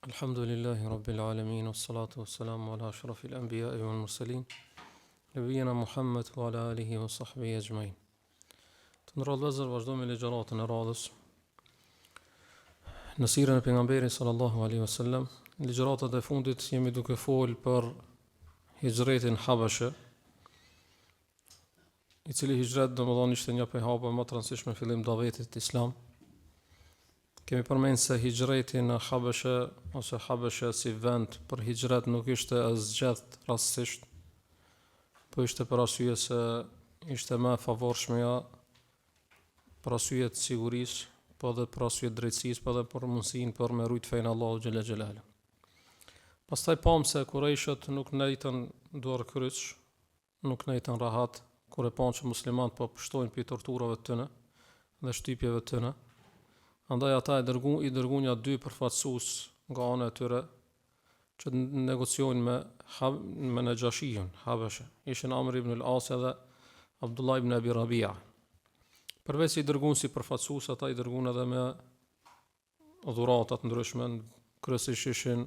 Alhamdulillahi Rabbil Alamin, wassalatu wassalamu ala ashrafil anbiya'i wal mursalin, nabiyyina Muhammad wa ala alihi wa sahbihi ajma'in. Të ndërrohet vëllezër, vazhdojmë me ligjëratën e radhës në sirën e pejgamberit sallallahu alaihi wasallam. Në ligjëratat e fundit jemi duke folë për hijretin Habashe, i cili hijret domethënë ishte një prej hapave më të rëndësishme në fillim davetit islam. Kemi përmenë se hijreti në Habashe ose Habashe si vend për hijret nuk ishte asgjë rastësisht, po ishte për arsye se ishte më e favorshmeja për arsye të sigurisë, po edhe për arsye të drejtësisë, po edhe për mundësinë për me rujt fenë Allahu xhela xhelal. Pastaj pam se kurajshët nuk ndajtën dorë kryq, nuk ndajtën rahat kur e panë që muslimanët po pushtojnë për torturave të tyre dhe shtypjeve të tyre. Andaj ata i dërguan ja dy përfaqësues nga ana e tyre që negociojnë me Najashiun, Habashe. Ishin Amr ibn al-As dhe Abdullah ibn Abi Rabia. Përveç se i dërguan si përfaqësues, ata i dërguan edhe me dhurata të ndryshme, kryesisht ishin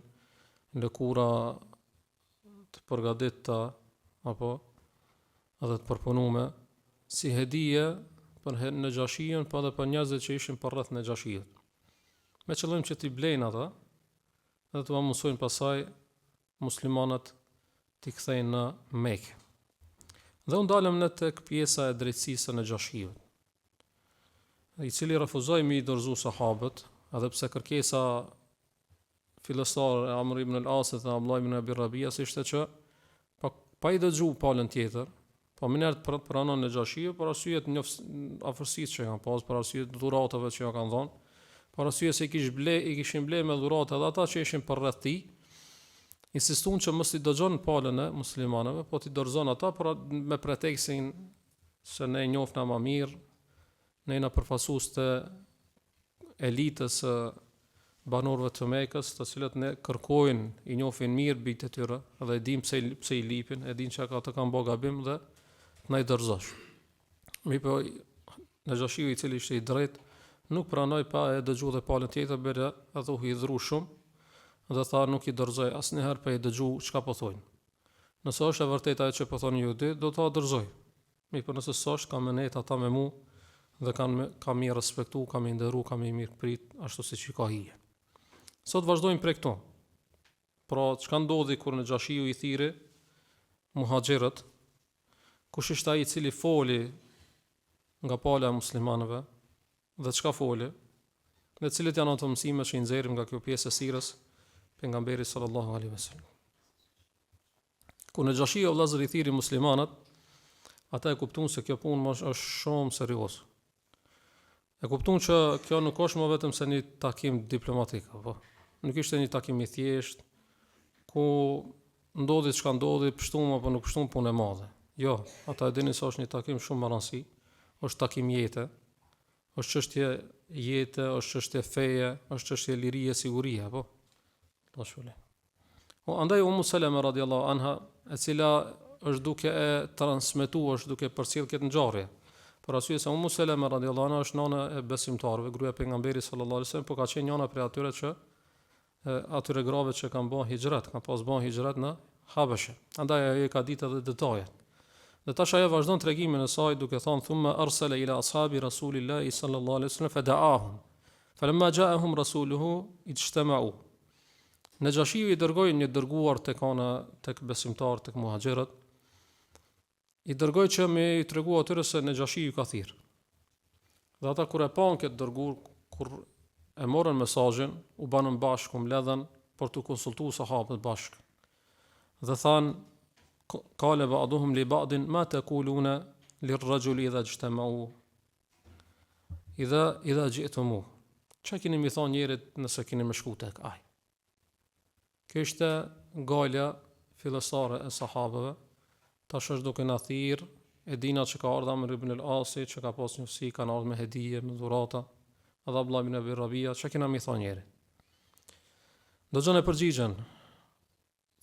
lëkura të përgatita apo edhe të përpunuara si hedije për Najashiun, po edhe për njerëzit që ishin për rreth Najashiut. Me qëllim që t'i blejnë ata dhe t'u mësojnë pasaj muslimanët t'i kthejnë në Mekë. Dhe u ndalëm në tek pjesa e drejtësisë së Najashiut, i cili refuzoi me i dorëzu sahabët, edhe pse kërkesa fillestare e Amr ibn al-As dhe Abdullah ibn Abi Rabias ishte që pa i dëgju palën tjetër, po minert pranon Najashiu për arsye të afërsisë që kanë pas, për arsye të dhuratave që ja kanë dhënë, për arsye se i kishin ble me dhuratë edhe ata që ishin për rreth tij, insistuan që mos i dëgjon palën e muslimanëve, po t'i dorëzon ata me pretekstin se ne e njohna më mirë, ne jena përfaqësues të elitës së banorëve të Mekës, të cilët ne kërkojnë, i njohin mirë bijtë e tyre, dhe e dim pse i lipin, e din që ata kanë bërë gabim dhe na i dorëzosh. Po Najashiu, i cili ishte i drejtë, nuk pranoi pa e dëgjuar dhe palën tjetër, bëre edhe u hidhru shumë dhe tha nuk i dorëzoj asnjëherë pa e dëgjuar çka po thonë. Nëse është e vërtetë ajo që po thonë ju dy, do ta dorëzoj. Po nëse s'është, kam menet ata me mua dhe kam i respektu, kam i nderu, kam i mirë prit, ashtu siç i ka hije. Sot vazhdojmë prej këto. Pra, çka ndodhi kur Najashiu i thiri muhaxhirët, kush ishte ai i cili foli nga pala e muslimanëve dhe çka foli, dhe cilët janë ato mësime që i nxjerrim nga kjo pjesë e sirës pejgamberit sallallahu alaihi wasallam. Kur Najashiu vëllazër i thiri muslimanët, ata e kuptuan se kjo punë është shumë serioze. E kuptuan që kjo nuk është më vetëm se një takim diplomatik, apo nuk ishte një takim i thjesht ku ndodhi çka ndodhi, pështum apo nuk pështum, punë e madhe. Jo, ata e dinin se është një takim shumë me rëndësi, është takim jete, është çështje jete, është çështje feje, është çështje lirie, sigurie, apo. Andaj Ummu Salama radhiyallahu anha, e cila është duke e transmetuar, është duke përcjell këtë ngjarje. Për arsye se Ummu Salama radhiyallahu anha është nëna e besimtarëve, gruaja e pejgamberit sallallahu alaihi wasallam, por ka qenë njëra prej atyre që atyre grave që kanë bën hijret, kanë pas bën hijret në Habashe. Andaj ajo ka ditë edhe detajet. Dhe tash ajo vazhdon tregimin e saj duke thënë thumma arsala ila ashabi rasulillahi sallallahu alaihi wasallam fada'ahum falamma ja'ahum rasuluhu ijtama'u. Najashiu i dërgoi një dërguar tek besimtar, tek muhaxhirët, i dërgoi që me i tregu atyre se Najashiu ka thirr. Dhe ata kur e panë këtë dërguar, kur e morën mesazhin, u banën bashkë, mbledhen për të konsultuar sahabët bashkë. Dhe thanë, qala ba'duhum li ba'din ma taquluna lirrajuli idha ijtama'u idha ji'tumu. Çka keni më thonë njerit nëse keni më shku tek ai? Kjo ishte galja fillestare e sahabëve. Tash është duke na thirr, e dina që ka ardhur Amr ibn al-As, që ka pas njësi, kanë ardhur me hedije, me dhurata, edhe Abdullah ibn Abi Rabia, çka kena më thonë njerit? Dëgjon e përgjigjen.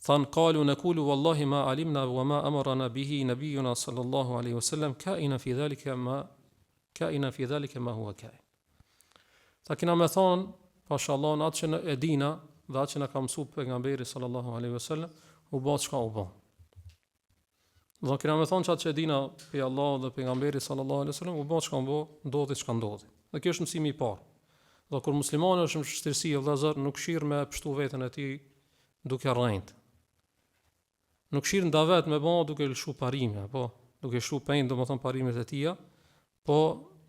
Than qalu naqulu wallahi ma alimna wa ma amarna bihi nabiyuna sallallahu alaihi wasallam kaina fi dhalika ma huwa kain. Ta kena me thonë, pashallah, në atë që e dina, dhe atë që na ka mësuar pejgamberi sallallahu alaihi wasallam, u bë çka u bë. Do kena me thonë çat që dina pe Allah dhe pejgamberi sallallahu alaihi wasallam, u bë çka u bë, ndodhi çka ndodhi. Dhe kjo është mësimi i parë. Dhe kur muslimani është në vështirësi e vëllazër, nuk shir me pështu veten e tij duke rrejt. Nuk shir nda vet me bë duke lëshu parime, apo duke lëshu pein, domethënë parimet e tija, po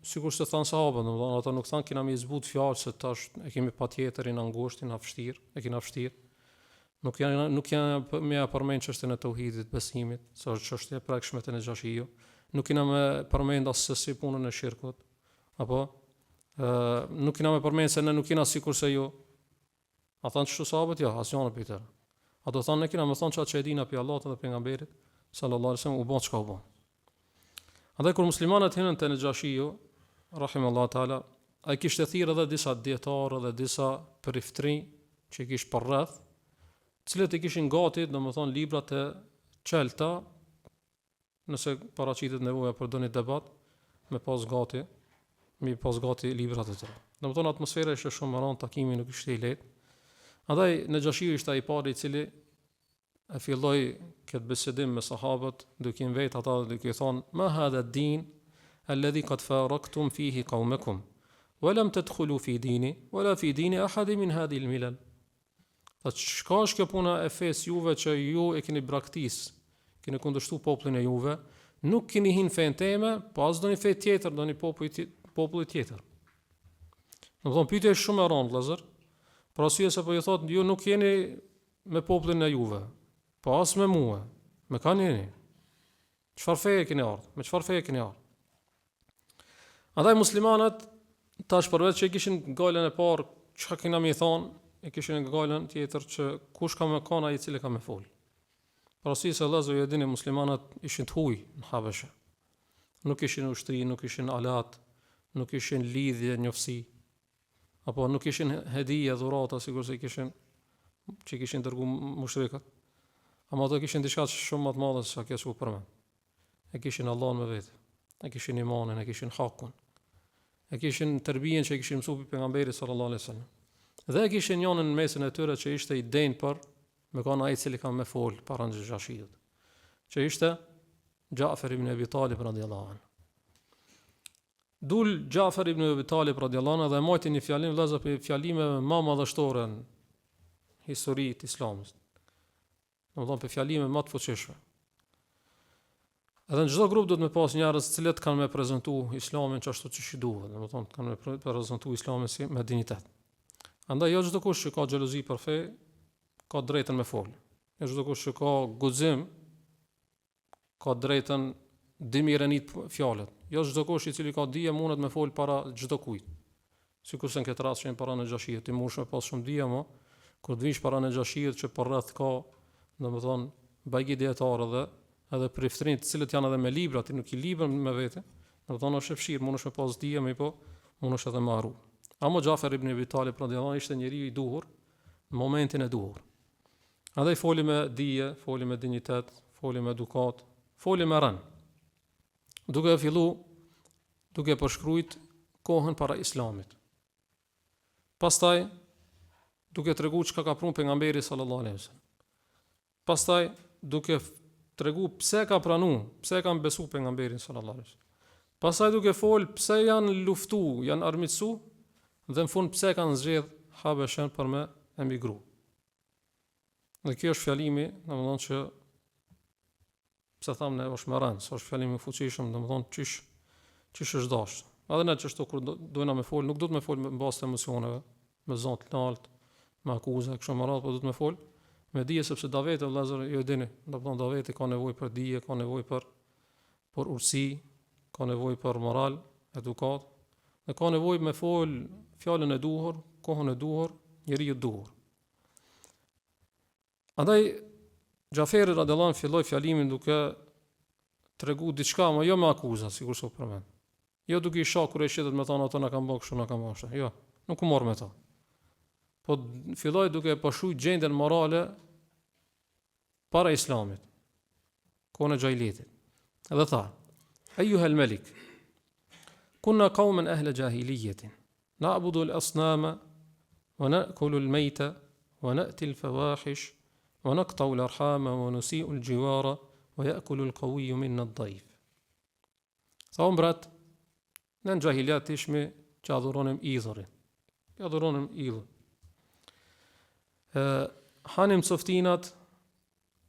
sikur se thanë sahabët, domethënë ata nuk thanë kena me zbut fjalë se tash e kemi patjetërin angushtin, vështirë, e kena vështirë. Nuk janë me përmend çështën e tauhidit, besimit, sa është çështja e prekshme te Nexhashiu. Nuk kena me përmend as se punën e shirkut, apo nuk kena me përmend se ne nuk kena sikur se ju. A thanë çështë sahabët, jo, asnjëna prej tyre. Ato thanë ne kena me thonë çka e dina pe Allahut dhe pejgamberit sallallahu alaihi wasallam, u bë çka u bë. Andaj kur muslimanët hinën te Nexhashiu, rahimallahu taala, ai kishte thirrë edhe disa dietarë dhe disa periftri që kishte për rreth, cilët e kishin gati, domethënë librat e çelta, nëse paraqitet nevoja për doni debat, me pas gati librat e tyre. Domethënë atmosfera ishte shumë e rëndë, takimi nuk ishte i lehtë. Andaj Nexhashiu ishte ai pari i cili e filloi këtë bisedim me sahabët, duke i vetë ata duke i thonë: "Ma hadha ad-din alladhi qad faraqtum fihi qaumakum, wa lam tadkhulu fi dini, wala fi dini ahadin min hadhihi al-milal." Dhe çka është kjo puna e fesë juve që ju e keni braktis, keni kundërshtu popullin e juve, nuk keni hin fen teme, po as doni fe tjetër, doni populli tjetër. Domethënë pyetja është shumë e rëndë, vëllazër. Por arsye se po ju thotë ju nuk jeni me popullin e juve, po as me mua, me kanë jeni. Çfarë feje keni ardhur? Me çfarë feje keni ardhur? Andaj muslimanët tash përveç që kishin galën e parë, çka kena më thonë, e kishin në galën tjetër që kush ka me kanë ai i cili ka me fol. Por arsye se Allahu ju e dini muslimanët ishin të huaj në Habeshe. Nuk kishin ushtri, nuk kishin alat, nuk kishin lidhje, njofsi, apo nuk kishin hedije, dhurata, sikur se kishin dërgu mushrikët. Ama ato kishin diçka shumë më të madhe se sa kjo që u përmend. E kishin Allahun me vete, e kishin imanin, e kishin hakun, e kishin tërbijen që e kishin mësuar pejgamberi sallallahu alaihi wasallam. Dhe e kishin njënën në mesin e tyre që ishte i denjë për me kanë ai i cili ka me fol para Nexhashiut, që ishte Jafer ibn Abi Talib radhiyallahu anhu. Dul Jafer ibn Abi Talib radhiyallahu anhu dhe mojti një fjalim vëllazë për fjalimeve më madhështore në historitë e Islamit. Domethënë për fjalime më të fuqishme. Edhe në çdo grup duhet me pas njerëz të cilët kanë me prezantu Islamin ashtu siç i duhet, domethënë kanë me prezantu Islamin si me dinjitet. Andaj jo çdo kush që ka xhelozi për fe ka drejtën me fol. Jo çdo kush që ka guxim ka drejtën dimirenit fjalët. Jo çdo kush i cili ka dije mundet me fol para çdo kujt. Sikurse në këtë rast që para Nexhashiut, ti mund të pas shumë dije, mo kur të vish para Nexhashiut që për rreth ka, domethënë bajgi dietarë dhe edhe periftrin të cilët janë edhe me libra, ti nuk i libën me vete, domethënë është e vështirë, mundesh me pas dije, më po mundesh edhe me harru. Amo Jafer ibn Abi Talib radhiyallahu anhu ishte njeriu i duhur në momentin e duhur. Andaj foli me dije, foli me dinjitet, foli me edukat, foli me rën. Duke përshkruajt kohën para Islamit. Pastaj duke treguar çka ka pranuar pejgamberi sallallahu alaihi wasallam. Pastaj duke treguar pse ka pranuar, pse kanë besuar pejgamberin sallallahu alaihi wasallam. Pastaj duke fol pse janë luftu, janë armiqsu, dhe në fund pse kanë zgjedh Habeshën për me emigru. Dhe kjo është fjalimi, domethënë që pse thamë ne është më rënd, është fjalimi i fuqishëm, domethënë çish është dashur. Edhe ne çështë kur duhena me fol, nuk do të me fol me bazë të emocioneve, me zon të lartë, me akuza, kështu më radh, po do të me fol me dije sepse daveti vëllazër ju e dini, domethënë daveti ka nevojë për dije, ka nevojë për urtësi, ka nevojë për moral, edukat, dhe ka nevojë me fol fjalën e duhur, kohën e duhur, njeriu i duhur. Andaj Jaferi radhiyallahu anhu filloi fjalimin duke treguar diçka, më jo me akuza, sikur se u përmend. Jo duke i shoh kur e shitet me thonë ato na kanë bërë kështu, na kanë bërë. Jo, nuk u mor me to. Po filloi duke pashuj gjendjen morale para Islamit, kohën e xhahiletit. Edhe tha: "Ayyuha al-malik, kunna qauman ahla jahiliyatin, na'budu al-asnama wa na'kulu al-mayta ونأتي الفواحش ونقطع الأرحام ونسيء الجوار ويأكل القوي منا الضعيف. Sa mbret, në gjahiliat ishme që adhuronim idhurin. Adhuronim idhur. Hanim coftinat,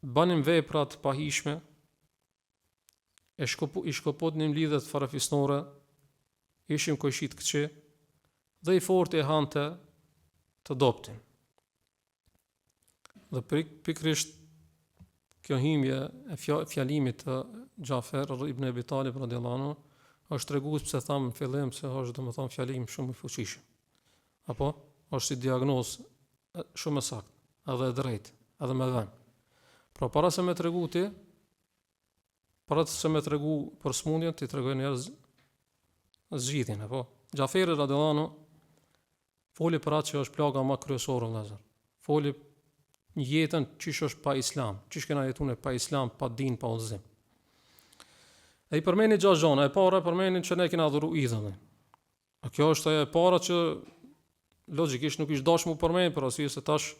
banim veprat pahishme, i shkopotnim lidhet farafisnore, ishim kojshit këqe, dhe i forti e hante të doptin. Dhe pikrisht kjo himje e fjalimit të Gjafer ibn Abi Talib radhiyallahu anhu është tregues pse tham në fillim se është domethënë fjalim shumë i fuqishëm. Apo është si diagnozë shumë e saktë, edhe e drejtë, edhe me vend. Pra para se me tregu ti, para se me tregu për smundjen, ti tregoj njerëz zgjidhjen, apo Gjaferi radhiyallahu anhu foli për atë që është plaga më kryesore në Lazar. Foli jetën çish është pa islam, çish kena jetuar pa islam, pa din, pa udhëzim. E i përmeni 6 gjëra, e para përmeni që ne kena adhuru idhullin. A kjo është e para që logjikisht nuk ishte dashur mu përmeni, për arsye se tash,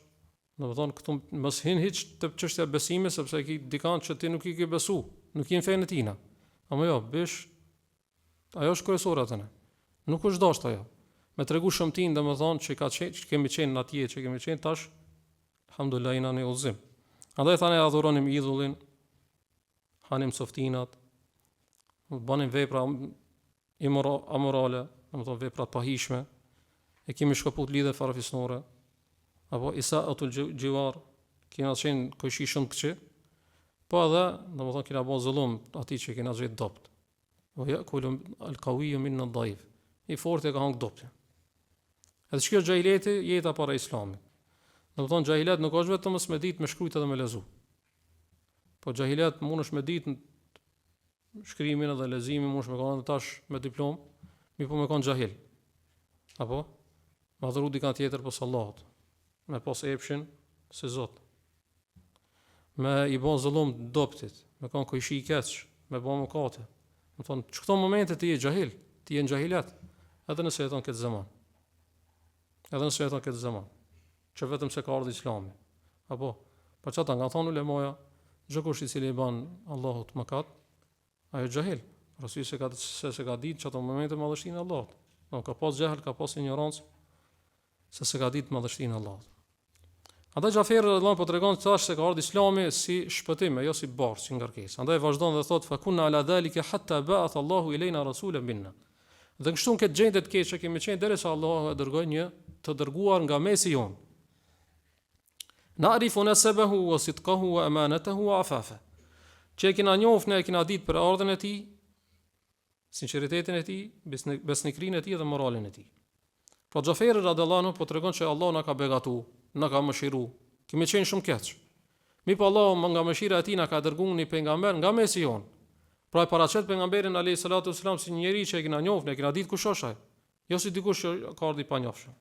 domethënë këtu mos hin hiç të çështja e besimit, sepse ki dikant që ti nuk i ke besu, nuk i në fenë e tina. Ama jo, bish, ajo është kryesore atë. Nuk është dashur ajo. Me tregu shëmtin, domethënë që kemi qenë atje, që kemi qenë tash, alhamdulillah ina në udhëzim. Andaj tani adhuronim idhullin, hanim softinat, banim vepra amorale, domethënë vepra të pahishme, e kemi shkoput lidhe farafisnore, apo isa atul gjivar, kena qenë kojshi shumë këqe, po edhe, domethënë kena bo zullum ati që kena gjetë dopt. O ja, kulum al-qawiyyu minna ad-daif. I forti e ka hangë doptin. Edhe që kjo gjahileti, jeta para islamit. Domethënë gjahilet nuk është vetëm me ditë me shkrujt edhe me lezu. Po gjahilet mund është me ditë shkrimin edhe lezimin, mund është me kanë tash me diplom, mi po me kanë gjahil. Apo? Me adhuru dikant tjetër pos Allahut. Me pos epshin se Zot. Me i bon zullum doptit, me kanë kojshi i keq, me bon mëkate. Më thonë, që këto momente ti je gjahil, ti je në gjahilet, edhe nëse jeton këtë zaman. Edhe nëse jeton këtë zaman. Që vetëm se ka ardhur Islami. Apo, pa çata nga thonë ulemoja, çdo kush i cili i bën Allahut mëkat, ai është xahil. Rasti se ka ditë çato momente madhështinë e Allahut. Do ka pas xahil, ka pas ignorancë se ka ditë madhështinë e Allahut. Andaj Gjaferi radhiyallahu po tregon tash se ka ardhur Islami si shpëtim, jo si barë, si ngarkesë. Andaj vazhdon dhe thot fa kunna ala dhalika hatta ba'atha Allahu ileyna rasulan minna. Dhe kështu në këtë gjendje të keqe kemi qenë derisa Allahu e dërgoi një të dërguar nga mesi jon. Na'rifu nasabahu wa sidqahu wa amanatahu wa afafa. Që kena njoft ne kena ditë për ardhen e tij, sinqeritetin e tij, besnikrinë e tij dhe moralin e tij. Po Gjaferi radhiyallahu anhu po tregon se Allah na ka begatu, na ka mëshiru. Kemi qenë shumë keq. Mi po Allah nga mëshira e tij na ka dërguar një pejgamber nga mesi jon. Pra e paraqet pejgamberin alayhi salatu wasalam si një njerëz që e kena njoft, ne kena ditë kush është ai. Jo si dikush që ka ardhi pa njohshëm.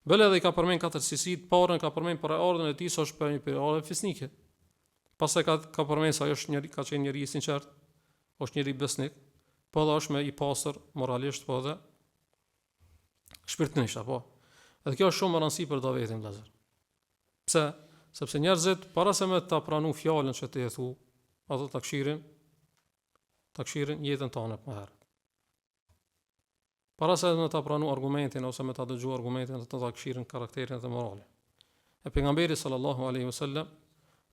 Bele dhe i ka përmen 4 sisit, parën ka përmen për ardhën e tij se është për një periudhë fisnike. Pastaj ka përmen se ai është njëri, ka qenë njëri i sinqert, është njëri besnik, po edhe është me i pastër moralisht, po edhe shpirtërisht, apo. Edhe kjo është shumë e rëndësishme për davetin vëllazër. Pse? Sepse njerëzit para se me ta pranu fjalën që ti e thu, ato ta këshirin jetën tonë më herët. Para se me ta pranu argumentin ose me ta dëgju argumentin, ato ta këshirin karakterin dhe moralin. E pejgamberi sallallahu alaihi wasallam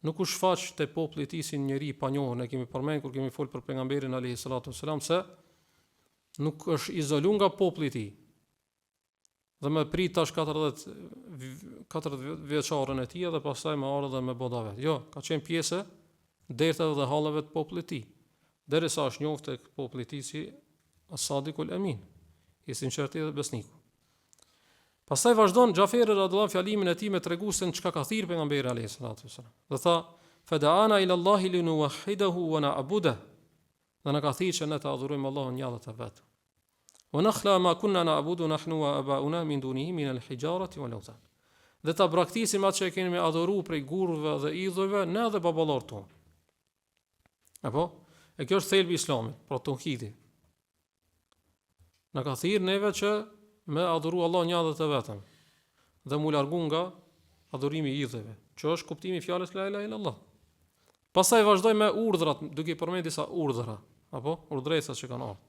nuk u shfaq te populli i tij si njëri pa njohur, ne kemi përmend kur kemi fol për pejgamberin alaihi salatu wasalam se nuk është izoluar nga populli i tij. Dhe me prit tash 40 vjeçarën e tij dhe pastaj me ardhur dhe me bodavet. Jo, ka qenë pjesë dertave dhe hallave të popullit të tij. Derisa është njohur tek populli i tij si as-sadiqul amin, i sinqerti dhe besniku. Pastaj vazhdon Gjaferi radhiyallahu fjalimin e tij me tregu se çka ka thirr pejgamberi alayhi salatu wasallam. Dhe tha fada'ana ila Allahi linuwahhidahu wa na'budah. Dhe na ka thirrë që ne të adhurojmë Allahun një dhe të vetë. Wa nakhla ma kunna na'budu nahnu wa aba'una min dunihi min al-hijarati wal awthan. Dhe ta braktisim atë që kemi adhuruar prej gurëve dhe idhujve, ne dhe baballarët tonë. Apo? E kjo është thelbi i Islamit, pra tauhidi. Na ka thirrë neve që me adhuru Allah një dhe të vetëm, dhe mu largu nga adhurimi i idhujve, që është kuptimi i fjalës la ilaha illallah. Pastaj vazhdoi me urdhrat, duke i përmendur disa urdhra, apo urdhëresat që kanë ardhur.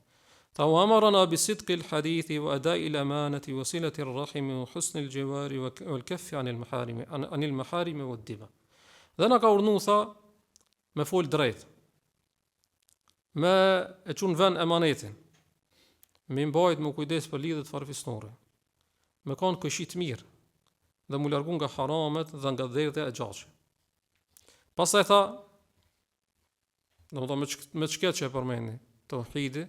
Ta u amarana bi sidqi al-hadithi wa ada'i al-amanati wa silati ar-rahimi wa husni al-jiwari wa al-kaffi anil maharimi wa ad-dima. Dhe na ka urdhëruar tha me fol drejt, me e çun vend emanetin, me mbajt me kujdes për lidhjet farefisnore, me kanë këshit mirë dhe mu largu nga haramet dhe nga dhërdhja e gjallë. Pastaj tha, domethënë me çket që e përmendi, tauhidi,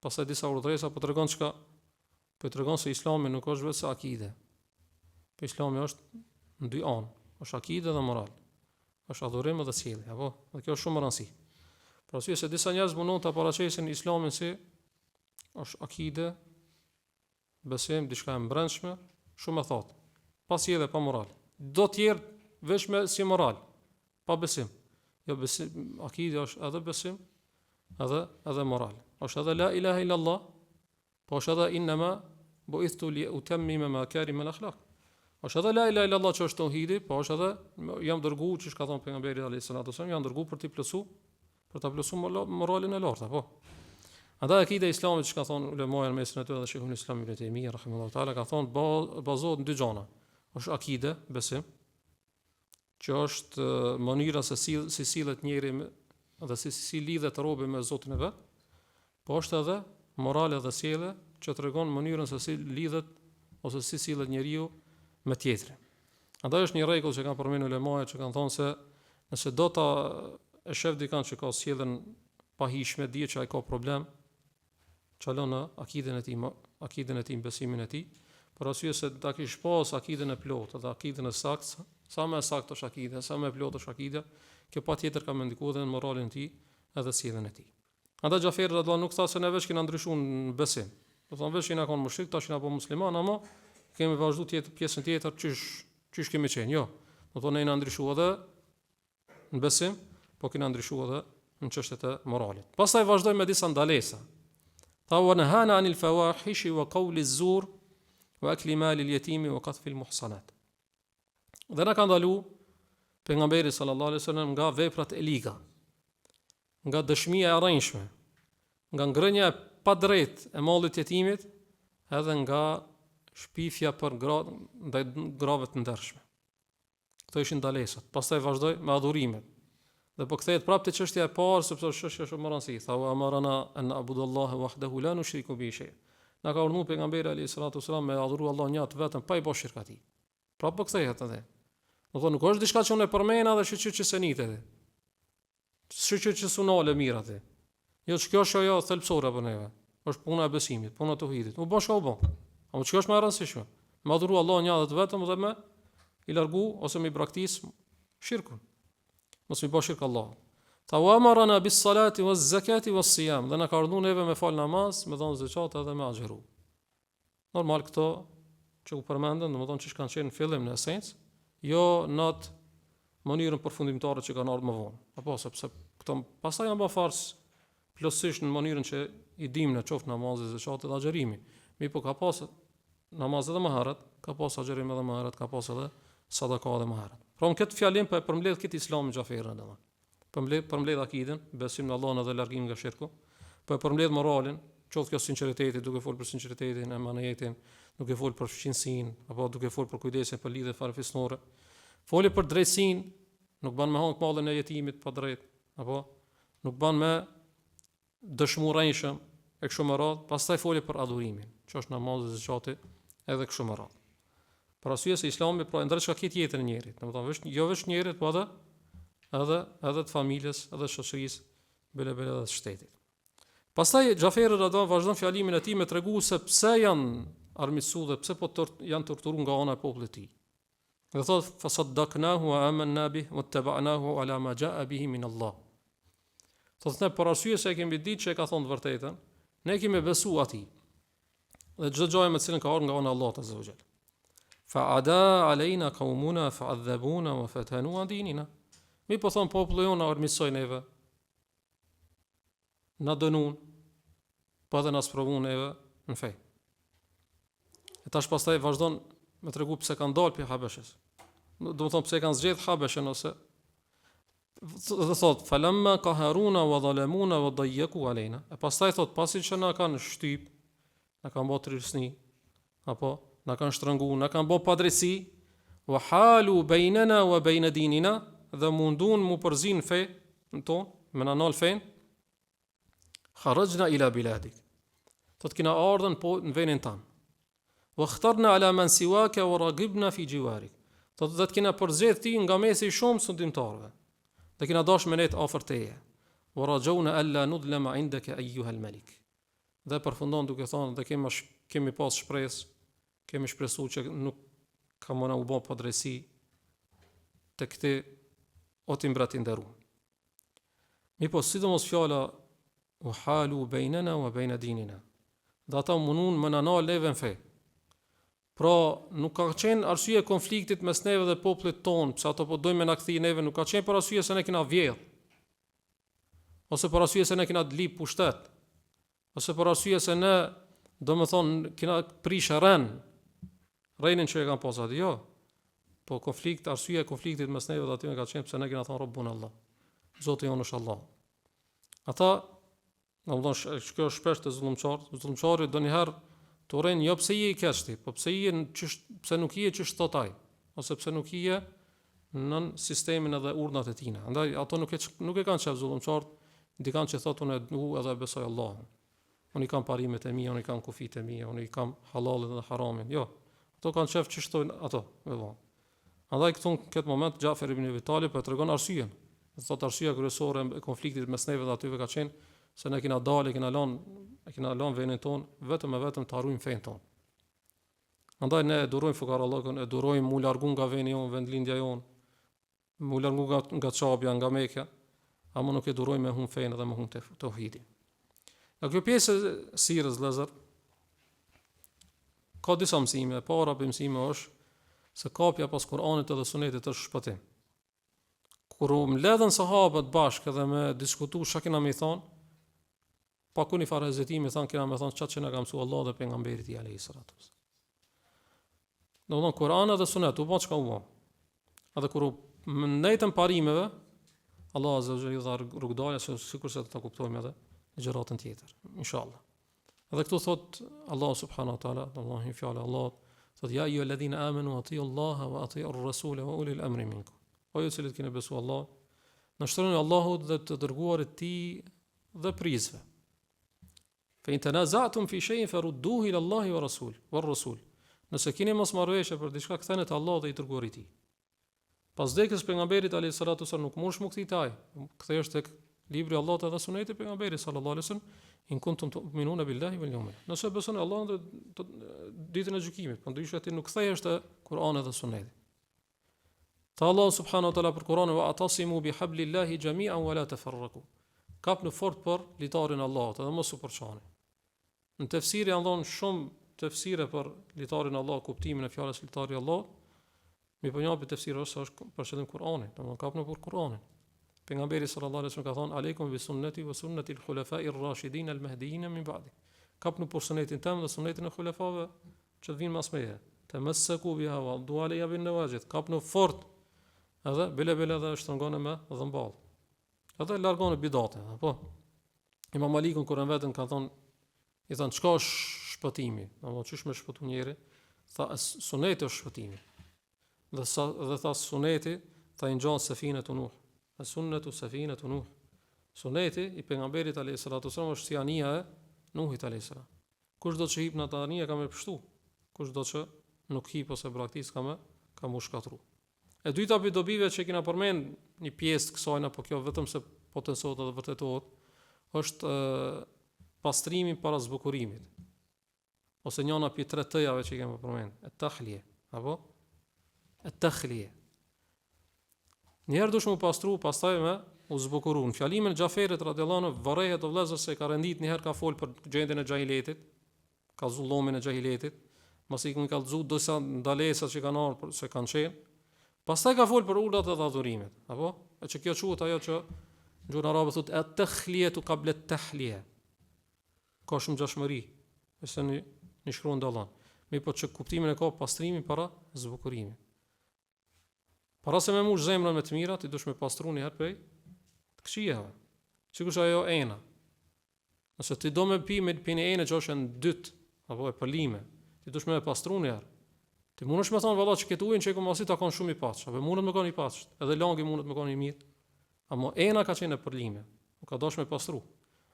pastaj disa urdhresa po tregon çka, po tregon se Islami nuk është vetëm akide. Po Islami është në dy anë, është akide dhe moral. Është adhurim dhe sjellje, apo? Dhe kjo është shumë e rëndësishme. Për arsye se disa njerëz mundon ta paraqesin Islamin si është akide, besim, diçka e brendshme, shumë e thotë, pa sjellje, pa moral. Do të jetë vetëm si moral, pa besim. Jo besim, akide është edhe besim, edhe moral. Është edhe la ilaha illallah, po është edhe inma bu'ithtu li utammima makarim al-akhlaq. Është edhe la ilaha illallah që është tauhidi, po është edhe jam dërguar, çish ka thënë pejgamberi alayhis salatu wasallam, jam dërguar për ta plotësuar moralin e lartë, po. Andaj akida e Islamit që ka thonë ulemoja në mesin e tyre dhe Sheikhul Islam Ibn Taymija rahimahullahu taala ka thonë bazohet në dy gjëra. Është akide, besim, që është mënyra se si sillet njeriu dhe si lidhet robi me Zotin e vet, po është edhe morale dhe sjellje që tregon mënyrën se si lidhet ose si sillet njeriu me tjetrin. Andaj është një rregull që kanë përmendur ulemoja që kanë thonë se nëse do ta e shef dikant që ka sjelljen pa hijshme, dihet që ai ka problem, çalon në akiden e tij, besimin e tij, por arsye se ta kish pas akiden e plotë dhe akiden e saktë, sa më saktë është akida, sa më e plotë është akida, kjo patjetër ka më ndikuar edhe në moralin e tij edhe sjelljen e tij. Andaj Xhaferi radhiyallahu nuk tha se ne veç kena ndryshuar në besim. Do thonë veç kena qenë mushrik, tash kena po musliman, ama kemi vazhduar pjesën tjetër çish kemi qenë. Jo. Do thonë ne na ndryshuar edhe në besim, po kena ndryshuar edhe në çështjet e moralit. Pastaj vazhdoi me disa ndalesa. Tha wa nahana anil fawahishi wa qawli az-zur wa akli mali al-yatimi wa qadhfi al-muhsanat. Dhe na ka ndalu pejgamberi sallallahu alaihi wasallam nga veprat e liga, nga dëshmia e arrënjshme, nga ngrënia e padrejtë e mallit të jetimit, edhe nga shpifja për ndaj grave të ndershme. Këto ishin ndalesat. Pastaj vazhdoi me adhurimet. Dhe po kthehet prapë te çështja e parë, sepse është çështje shumë e rëndësishme. Tha wa amarana an na'budullaha wahdahu la nushriku bihi shay. Na ka urdhëruar pejgamberi alayhi salatu wasalam me adhuru Allahun një vetëm pa i bërë shirk atij. Prapë po kthehet edhe. Do thonë nuk është diçka që unë e përmenda dhe që senit edhe. Që sunale mirë atë. Jo ç'kjo është ajo thelpsore për neve. Është puna e besimit, puna e tauhidit. U bosh ka u bë. Ama ç'kjo është më e rëndësishme? Me adhuru Allahun një vetëm dhe me i largu ose me i braktis shirkun. Mos mi bësh shirk Allah. Tha wa amarna bis salati waz zakati was siyam. Dhe na ka urdhëruar neve me fal namaz, me dhënë zakat edhe me agjëru. Normal këto që u përmendën, domethënë ç'ish kanë qenë në fillim në esencë, jo në atë mënyrën përfundimtare që kanë ardhur më vonë. Apo sepse këto pastaj janë bërë fars plotësisht në mënyrën që i dimë në qoftë namazi, zakati dhe agjërimi. Mi po ka pas namaz edhe më herët, ka pas agjërim edhe më herët, ka pas edhe sadaka edhe më herët. Pra në këtë fjalim për përmbledh këtë Islamin Xhaferin edhe. Përmbledh akiden, besim në Allahun edhe largim nga shirku, për përmbledh moralin, qoftë kjo sinqeriteti, duke fol për sinqeritetin, emanetin, duke fol për fqinësinë, apo duke fol për kujdesin për lidhje farefisnore. Foli për drejtësinë, nuk ban me hank mallin e jetimit pa drejt, apo nuk ban me dëshmurënshëm e kështu me radhë, pastaj foli për adhurimin, që është namazi, zakati edhe kështu me radhë. Për arsye se Islami pra ndër çka këtë jetën e njerit, domethënë jo vetëm njerit, po edhe të familjes, edhe shoqërisë, bele edhe të shtetit. Pastaj Xhaferi radhiyallahu vazhdon fjalimin e tij me tregu se pse janë armiqsuar dhe pse po janë torturuar nga ana e popullit të tij. Dhe thotë fasaddaqnahu wa amanna bihi wattaba'nahu ala ma ja'a bihi min Allah. Thotë për arsye se e kemi ditë që e ka thonë të vërtetën, ne kemi besuar atij. Dhe çdo gjë me cilën ka ardhur nga ana e Allahut azza wa jall. Fa'ada alejna qaumuna fa'adhabuna wa fatanu dinina. Mi po thon populli jonë na armiqsoi neve. Na dënuan, po edhe na sprovuan neve në fe. E tash pastaj vazhdon me tregu pse kanë dalë pi Habeshës. do të thonë pse kanë zgjedh Habeshën ose dhe thot falamma qaharuna wa zalamuna wa dayyaku alejna. E pastaj thot pasi që na kanë shtyp, na kanë bërë trisni, apo na kanë shtrënguar, na kanë bërë padrejsi, wa halu bainana wa bain dinina, dhe mundun mu përzin fe në ton, me na nal fen, kharajna ila biladik. Thot kina ardhen po në vendin tan. Wa ikhtarna ala man siwaka wa ragibna fi jiwarik. Thot dhe të kina përzgjedh ti nga mesi i shumë sundimtarëve. Dhe kina dash me net afër teje. Wa rajawna alla nudlama indaka ayyuha al-malik. Dhe përfundon duke thonë dhe kemi pas shpresë, kemi shpresuar që nuk ka mëna u bë padrejsi te këti o ti mbret i nderuar. Mi po sidomos fjala u halu bejnena u bejna dinina. Dhe ata munun më nëna leve në fe. Pra, nuk ka qenë arsye konfliktit mes neve dhe popullit ton, pse ato po dojnë me na kthej neve, nuk ka qenë për arsye se ne kena vjedh, ose për arsye se ne kena lip pushtet, ose për arsye se ne, do më thonë, kena prish renin që e kanë pas atë, jo. Po arsye e konfliktit mes neve dhe aty ka qenë pse ne kena thonë Rabbun Allah. Zoti jonë është Allah. Ata, domethënë, kjo është shpesh të zullumçari donjëherë të urejnë, jo pse je i keqti, po pse nuk je ç'është thot ai, ose pse nuk je në sistemin edhe urdhnat e tina. Andaj ato nuk e kanë çaf zullumçart, dikan që thotë unë du edhe besoj Allahun. Unë i kam parimet e mia, unë i kam kufit e mia, unë i kam halalin dhe haramin. Jo. Ato kanë çaf ç'shtojnë ato, me vonë. Andaj këtu në këtë moment Xhafer ibn Abi Talib po tregon arsyeën. Thot arsyeja kryesore e konfliktit mes neve dhe atyve ka qenë se ne kena dalë, kena lënë vendin ton vetëm të harrojmë fen ton. Andaj ne e durojmë fukarallokun, e durojmë mu largu nga vendi jon, vendlindja jon, mu largu nga çapja, nga Mekka, ama nuk e durojmë me humb fen dhe me humb tauhidin. Në kjo pjesë e sirrës vëllazër ka disa mësime. Para për mësime është se kapja pas Kur'anit edhe Sunetit është shpëtim. Kur u mbledhen sahabët bashkë dhe me diskutu çka kena më thon, pa kuni fare hezitimi thanë kena më thon çka që na ka mësuar Allah dhe pejgamberi i alayhis salatu. Domthon Kur'ani dhe Suneti u bë çka u bë. Edhe kur u ndajtën parimeve, Allah azza wa jalla dha rrugdalë sikur se ta kuptojmë edhe në gjëratën tjetër, inshallah. Edhe këtu thot Allah subhanahu wa taala, Allahu i fjalë Allah, thot ja ayyuhal ladhina amanu atiiu Allah wa atiiu ar-rasul wa ulil amri minkum. O ju që keni besuar Allah, në shtroni Allahut dhe të dërguarit të tij dhe prizve. Fa in tanaza'tum fi shay'in farudduhu ila Allahi wa rasul. Nëse keni mosmarrëveshje për diçka, ktheni te Allah dhe i dërguari i tij. Pas vdekjes pejgamberit alayhis salatu sallam nuk mund shmukti taj. Kthehesh tek libri i Allahut dhe suneti e pejgamberit sallallahu alaihi wasallam, in kuntum tu'minuna billahi wal yawmil akhir. Nëse besoni Allahun dhe ditën e gjykimit, po ndryshe ti nuk kthehesh te Kur'ani dhe Suneti. Tha Allah subhanahu wa taala për Kur'anin wa atasimu bihablillahi jami'an wa la tafarraqu. Kapni fort për litarin e Allahut dhe mos u përçani. Në tefsiri janë dhënë shumë tefsire për litarin e Allahut, kuptimin e fjalës litari i Allahut. Mi po njapi tefsiri është për shëllim Kur'anit, domthonë kapni për Kur'anin. Pejgamberi sallallahu alaihi wasallam ka thënë aleikum bi sunnati wa sunnati al-khulafa'i ar-rashidin al-mahdiyyin min ba'di. Kapni për sunetin tim dhe sunetin e xulafave që vinë mas meje. Tamassaku biha wa addu 'alayha bin nawajid. Kapni fort edhe bile dhe shtrëngone me dhëmball. Edhe largone bidate, apo. Imam Malikun kur vetën ka thonë, i thonë çka është shpëtimi? Domethënë çish me shpëtu njëri? Tha suneti është shpëtimi. Dhe tha suneti, tha i ngjall safinatu Nuh. As-sunnatu safinatu Nuh. Suneti i pejgamberit alayhis salatu wasallam është si anija e Nuhit alayhis salam. Kush do të hip në atë anije ka më pështu. Kush do të nuk hip ose braktis ka më shkatru. E dyta për dobive që kena përmend një pjesë të kësaj, apo kjo vetëm se potencohet edhe vërtetohet, është pastrimi para zbukurimit. Ose njëna për 3 tëjave që kena përmend, at-tahlije, apo at-tahlije. Njëherë dush më pastru, pastaj me u zbukuru. Në fjalimin e Xhaferit radhiyallahu anhu varrehet të vëllezër se ka rendit njëherë ka fol për gjendjen e xahiletit, ka zullumin e xahiletit, mos i kanë kallëzu disa ndalesa që kanë ardhur se kanë qenë. Pastaj ka fol për urdhat e adhurimit, apo? E që kjo quhet ajo që në gjuhën arabe thotë at-takhliyatu qabla at-tahliya. Ka shumë gjashmëri, nëse një shkruan dallon. Mi po që kuptimin e ka pastrimi para zbukurimit. Para se me mush zemrën me të mira, ti dush me pastru një herë prej të këqijave. Sikur ajo ena. Nëse ti do me pi me pini ene që është në dytë, apo e pëllime, ti dush me pastru një herë. Ti mundesh me thonë valla që këtë ujin që e komasit ta kanë shumë i paç, apo mundet me kanë i paç, edhe langi mundet me kanë i mirë. Amo ena ka qenë e përlime, nuk ka dosh me pastru.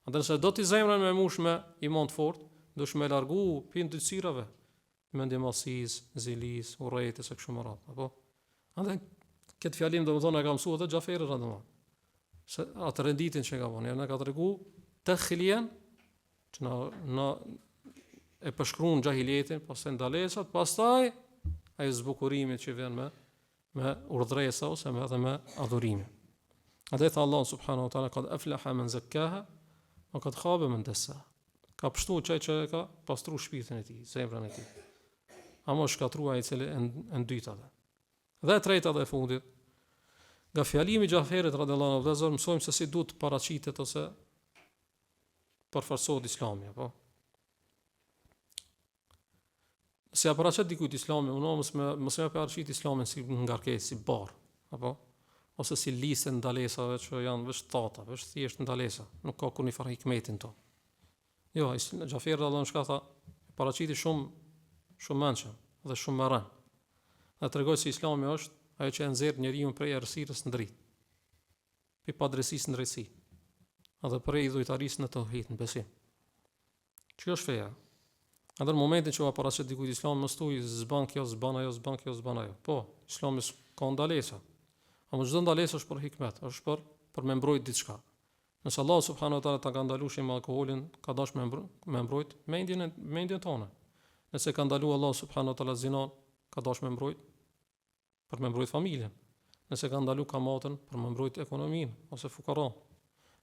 Andaj nëse do ti zemrën me mush me iman të fortë, dush me largu pin dytësirave, mendjemallësisë, zilis, urrëties e kështu me radhë, apo. Andaj këtë fjalim domethënë e ka mësuar edhe Xhaferi radhiyallahu anhu. Se atë renditin që ka vonë, ne ka tregu të khilien që na e përshkruan xahilietin, pastaj ndalesat, pastaj ai zbukurimi që vjen me urdhresa ose edhe me adhurime. Andaj tha Allah subhanahu wa taala qad aflaha man zakkaha wa qad khaba man dassaha. Ka pështu çaj që ka pastru shpirtin e tij, zemrën e tij. Amo shkatrua ai cili e dytave. Dhe e treta dhe e fundit, nga fjalimi i Xhaferit radhiyallahu anhu, mësojmë se si duhet paraqitet ose përforcohet Islami, apo. Se ja paraqet dikujt Islami, mos me paraqit Islamin si ngarkesë, si barr, apo ose si listë ndalesave që janë veç thata, veç thjesht ndalesa, nuk ka kur një farë hikmetin to. Jo, Xhaferi radhiyallahu anhu tha, paraqiti shumë mençëm dhe shumë marrën. Dhe tregoj se Islami është ajo që e nxjerr njeriu prej errësirës në dritë, prej padrejtisë në drejtësi, edhe prej idhujtarisë në tauhid, në besim. Kjo është feja. Në momentin që va paraqet dikujt Islami, mos thuaj zban kjo, zban ajo, zban kjo, zban ajo. Po, Islami ka ndalesa. Amo çdo ndalesë është për hikmet, është për me mbrojt diçka. Nëse Allah subhanahu wa taala ta ka ndaluar me alkoolin, ka dash me mbrojt mendjen tonë. Nëse ka ndaluar Allah subhanahu wa taala zinon, ka dash me mbrojt për me mbrojt familjen. Nëse ka ndaluar kamatën, për me mbrojt ekonominë ose fukaron.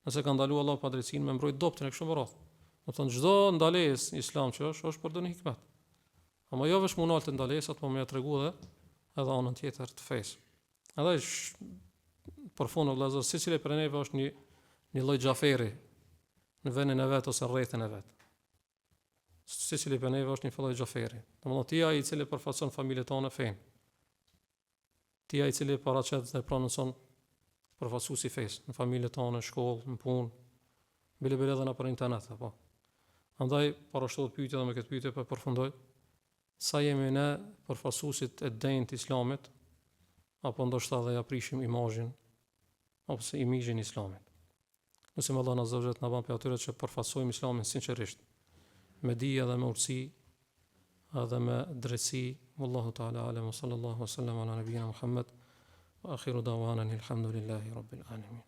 Nëse ka ndaluar Allah padrejtinë, me mbrojt dobtën e kështu me radhë. Do të thonë çdo ndalesë Islam që është për doni hikmet. Ama jo vetëm munal të ndalesat, po më ia tregu edhe anën tjetër të fesë. Edhe për fund vëllazër, secili prej neve është një lloj Xhaferi në vendin e vet ose rrethin e vet. Secili prej neve është një lloj Xhaferi. Domethënë ti ai i cili përfaqëson familjen tonë fen. Ti ai i cili paraqet dhe prononson përfaqësuesi fesë në familjen tonë, në shkollë, në punë, bile edhe në internet apo. Andaj parashtohet pyetja dhe me këtë pyetje po përfundoj. Sa jemi ne përfaqësuesit e denjtë të Islamit, apo ndoshta dhe ja prishim imazhin ose imazhin e Islamit. Nëse Allah na zgjohet na bën për atyre që përfaqësojmë Islamin sinqerisht, me dije dhe me urtësi, edhe me drejtësi. Wallahu ta'ala alam, sallallahu alaihi wasallam ala nabiyina Muhammad wa akhiru da'wana alhamdulillahi rabbil alamin.